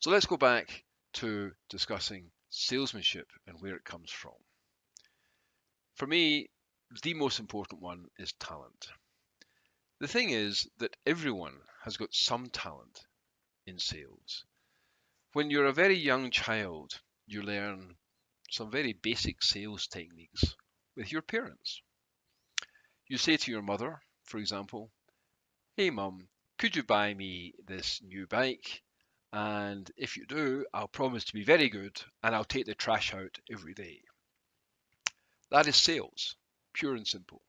So let's go back to discussing salesmanship and where it comes from. For me, the most important one is talent. The thing is that everyone has got some talent in sales. When you're a very young child, you learn some very basic sales techniques with your parents. You say to your mother, for example, "Hey mum, could you buy me this new bike? And if you do, I'll promise to be very good and I'll take the trash out every day." That is sales, pure and simple.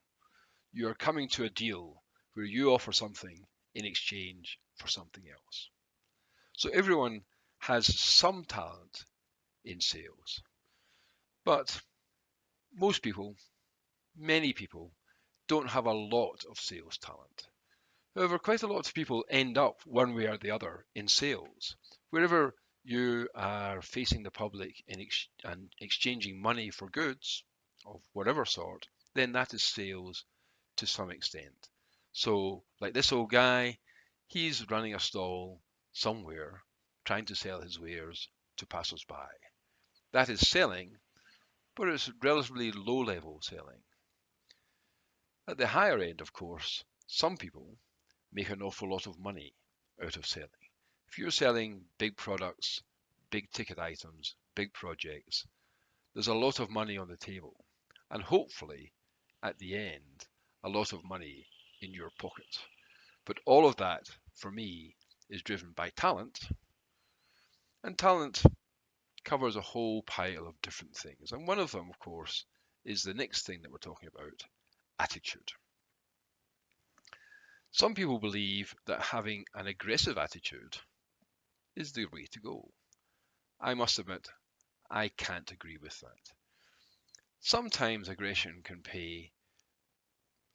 You are coming to a deal where you offer something in exchange for something else. So everyone has some talent in sales, but most people, many people, don't have a lot of sales talent. However, quite a lot of people end up one way or the other in sales. Wherever you are facing the public and exchanging money for goods of whatever sort, then that is sales to some extent. So, like this old guy, he's running a stall somewhere trying to sell his wares to passers-by. That is selling, but it's relatively low-level selling. At the higher end, of course, some people make an awful lot of money out of selling. If you're selling big products, big ticket items, big projects, there's a lot of money on the table. And hopefully, at the end, a lot of money in your pocket. But all of that, for me, is driven by talent. And talent covers a whole pile of different things. And one of them, of course, is the next thing that we're talking about, attitude. Some people believe that having an aggressive attitude is the way to go. I must admit, I can't agree with that. Sometimes aggression can pay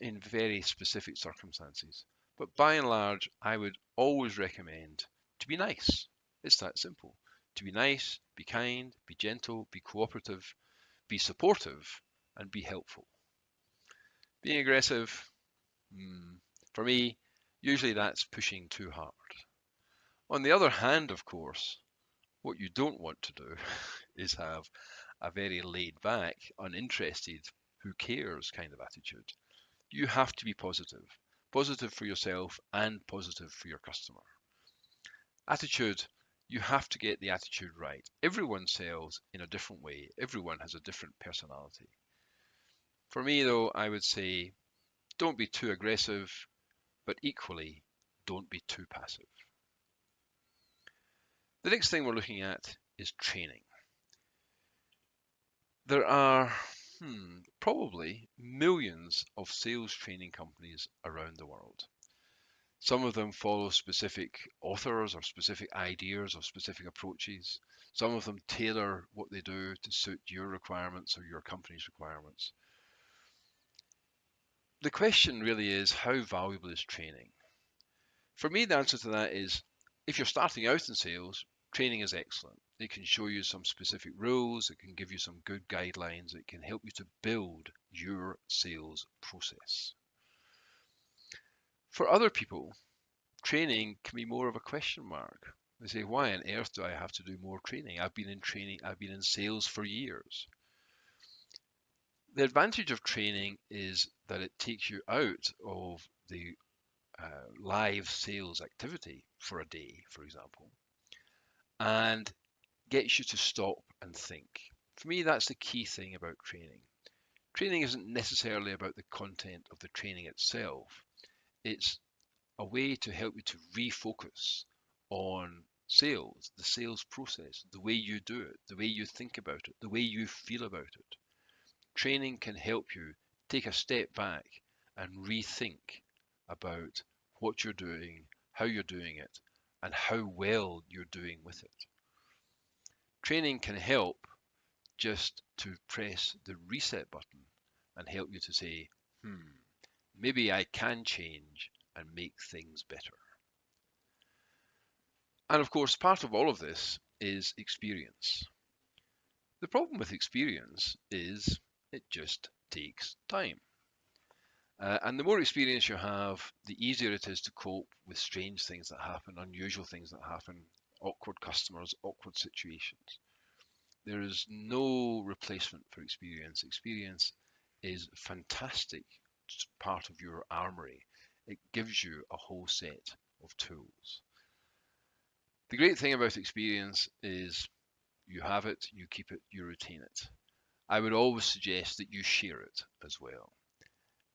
in very specific circumstances, but by and large, I would always recommend to be nice. It's that simple. To be nice, be kind, be gentle, be cooperative, be supportive, and be helpful. Being aggressive, for me, usually that's pushing too hard. On the other hand, of course, what you don't want to do is have a very laid back, uninterested, who cares kind of attitude. You have to be positive, positive for yourself and positive for your customer. Attitude, you have to get the attitude right. Everyone sells in a different way, everyone has a different personality. For me, though, I would say don't be too aggressive, but equally, don't be too passive. The next thing we're looking at is training. There are probably millions of sales training companies around the world. Some of them follow specific authors or specific ideas or specific approaches. Some of them tailor what they do to suit your requirements or your company's requirements. The question really is, how valuable is training? For me, the answer to that is, if you're starting out in sales, training is excellent. It can show you some specific rules, it can give you some good guidelines, it can help you to build your sales process. For other people, training can be more of a question mark. They say, why on earth do I have to do more training? I've been in training, I've been in sales for years. The advantage of training is that it takes you out of the live sales activity for a day, for example, and gets you to stop and think. For me, that's the key thing about training. Training isn't necessarily about the content of the training itself. It's a way to help you to refocus on sales, the sales process, the way you do it, the way you think about it, the way you feel about it. Training can help you take a step back and rethink about what you're doing, how you're doing it, and how well you're doing with it. Training can help just to press the reset button and help you to say, maybe I can change and make things better. And of course, part of all of this is experience. The problem with experience is it just takes time. And the more experience you have, the easier it is to cope with strange things that happen, unusual things that happen, awkward customers, awkward situations. There is no replacement for experience. Experience is a fantastic part of your armory. It gives you a whole set of tools. The great thing about experience is you have it, you keep it, you retain it. I would always suggest that you share it as well.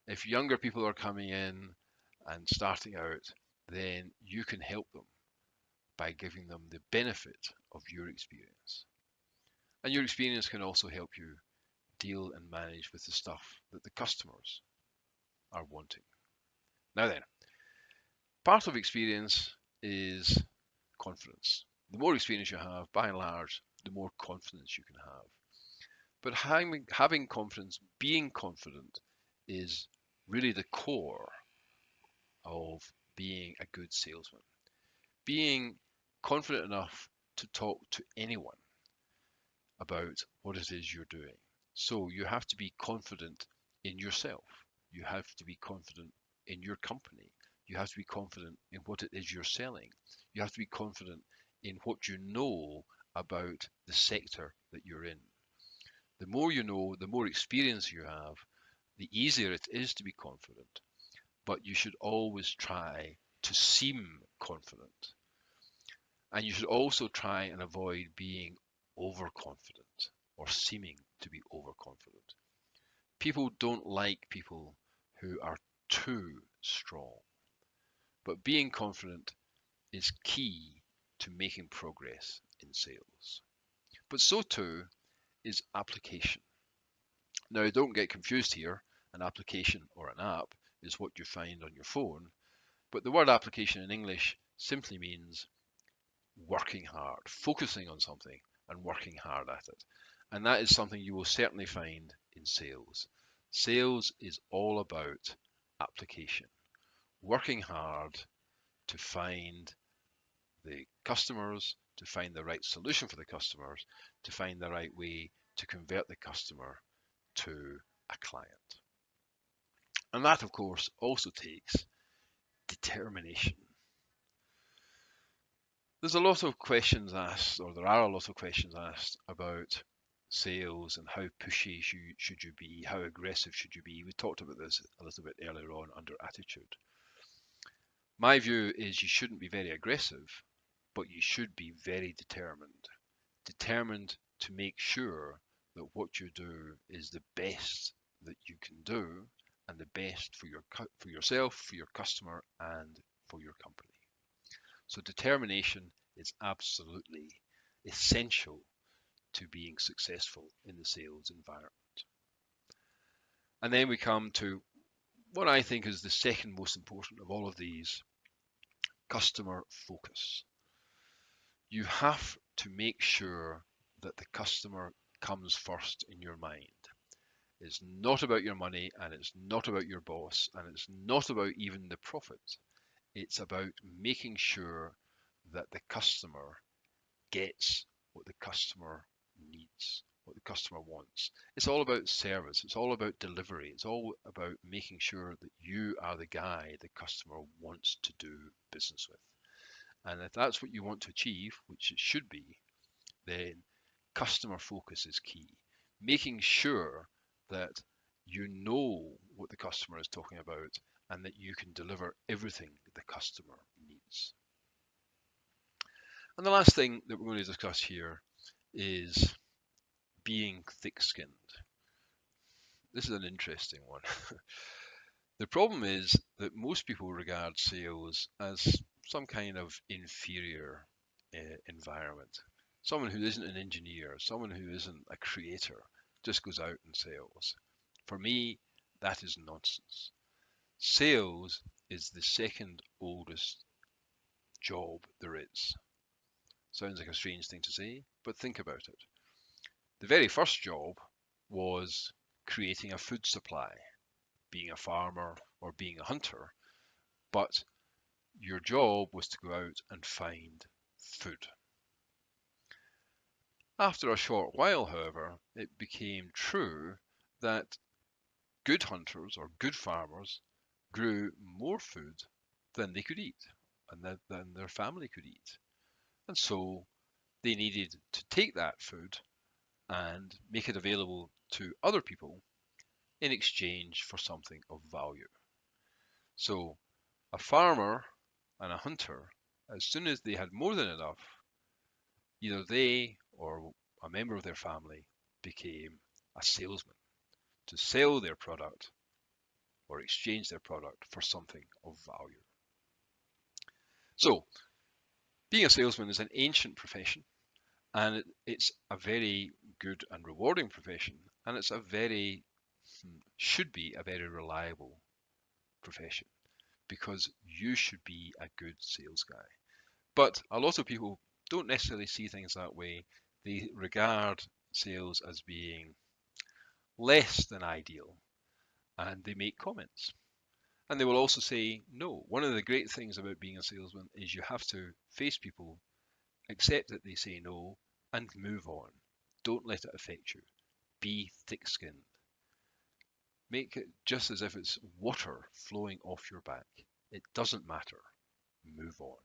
If younger people are coming in and starting out, then you can help them by giving them the benefit of your experience. And your experience can also help you deal and manage with the stuff that the customers are wanting. Now then, part of experience is confidence. The more experience you have, by and large, the more confidence you can have. But having confidence, being confident, is really the core of being a good salesman. Being confident enough to talk to anyone about what it is you're doing. So you have to be confident in yourself. You have to be confident in your company. You have to be confident in what it is you're selling. You have to be confident in what you know about the sector that you're in. The more you know, the more experience you have, the easier it is to be confident. But you should always try to seem confident. And you should also try and avoid being overconfident or seeming to be overconfident. People don't like people who are too strong. But being confident is key to making progress in sales. But so too is application. Now, don't get confused here. An application or an app is what you find on your phone, but the word application in English simply means working hard, focusing on something and working hard at it. And that is something you will certainly find in sales. Sales is all about application, working hard to find the customers, to find the right solution for the customers, to find the right way to convert the customer to a client. And that, of course, also takes determination. There's a lot of questions asked, or there are a lot of questions asked about sales and how pushy should you be, how aggressive should you be. We talked about this a little bit earlier on under attitude. My view is you shouldn't be very aggressive, but you should be very determined. Determined to make sure that what you do is the best that you can do and the best for yourself, for your customer, and for your company. So determination is absolutely essential to being successful in the sales environment. And then we come to what I think is the second most important of all of these, customer focus. You have to make sure that the customer comes first in your mind. It's not about your money, and it's not about your boss, and it's not about even the profit. It's about making sure that the customer gets what the customer needs, what the customer wants. It's all about service. It's all about delivery. It's all about making sure that you are the guy the customer wants to do business with. And if that's what you want to achieve, which it should be, then customer focus is key. Making sure that you know what the customer is talking about and that you can deliver everything the customer needs. And the last thing that we're going to discuss here is being thick-skinned. This is an interesting one. The problem is that most people regard sales as some kind of inferior environment. Someone who isn't an engineer, someone who isn't a creator, just goes out and sells. For me, that is nonsense. Sales is the second oldest job there is. Sounds like a strange thing to say, but think about it. The very first job was creating a food supply, being a farmer or being a hunter, but your job was to go out and find food. After a short while, however, it became true that good hunters or good farmers grew more food than they could eat and than their family could eat. And so they needed to take that food and make it available to other people in exchange for something of value. So a farmer and a hunter, as soon as they had more than enough, either they or a member of their family became a salesman to sell their product or exchange their product for something of value. So being a salesman is an ancient profession, and it's a very good and rewarding profession, and it's should be a very reliable profession, because you should be a good sales guy. But a lot of people don't necessarily see things that way. They regard sales as being less than ideal, and they make comments. And they will also say no. One of the great things about being a salesman is you have to face people, accept that they say no, and move on. Don't let it affect you. Be thick-skinned. Make it just as if it's water flowing off your back. It doesn't matter. Move on.